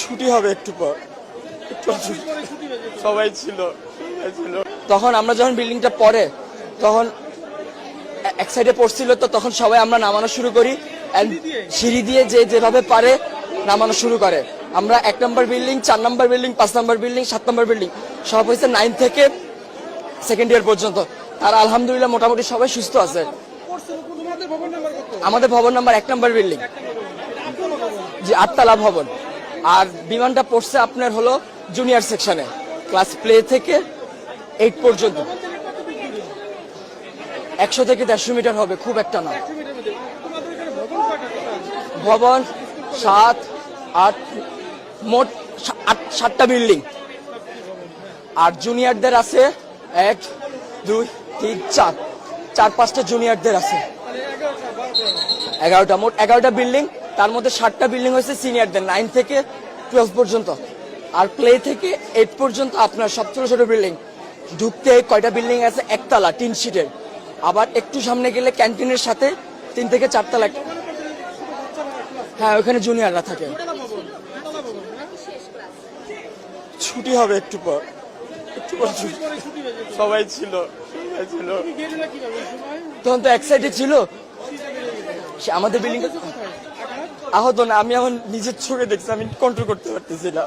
ছুটি হবে একটু পর, সবাই ছিল। তখন আমরা যখন বিল্ডিংটা পড়ে তখন এক সাইডে পড়ছিল, তো তখন সবাই আমরা নামানো শুরু করি, সিঁড়ি দিয়ে যে যেভাবে পারে নামানো শুরু করে। আমরা 1 নম্বর বিল্ডিং, 4 নম্বর বিল্ডিং, 5 নম্বর বিল্ডিং, 7 নম্বর বিল্ডিং সব হয়েছে 9 থেকে সেকেন্ড ইয়ার পর্যন্ত। আর আলহামদুলিল্লাহ মোটামুটি সবাই সুস্থ আছে। আমাদের ভবন নাম্বার 1 নম্বর বিল্ডিং, জি 8 তলা ভবন। আর বিমানটা পড়ছে আপনার হলো জুনিয়র সেকশনে, ক্লাস প্লে থেকে 8 পর্যন্ত। 100 থেকে 150 মিটার হবে, খুব একটা না। ভবন 7, 8, মোট 7টা বিল্ডিং। আর জুনিয়রদের আছে 1, 2, 3, 4-5টা জুনিয়রদের আছে। 11টা, মোট 11টা বিল্ডিং। তার মধ্যে 7টা বিল্ডিং হয়েছে সিনিয়রদের, 9 থেকে 12 পর্যন্ত। আর প্লে থেকে 8 পর্যন্ত আপনার সব ছোট ছোট বিল্ডিং। ঢুকতে কয়টা বিল্ডিং আছে, 1 তলা 3 সিটের। আবার একটু সামনে গেলে ক্যান্টিনের সাথে 3 থেকে 4 তলা। হ্যাঁ, ওখানে জুনিয়ররা থাকে। ছুটি হবে একটু পর, সবাই ছিল। তখন তো এক সাইডে ছিল আমাদের বিল্ডিং। আহত না, আমি এখন নিজের চোখে দেখছি, আমি কন্ট্রোল করতে পারতেছি না।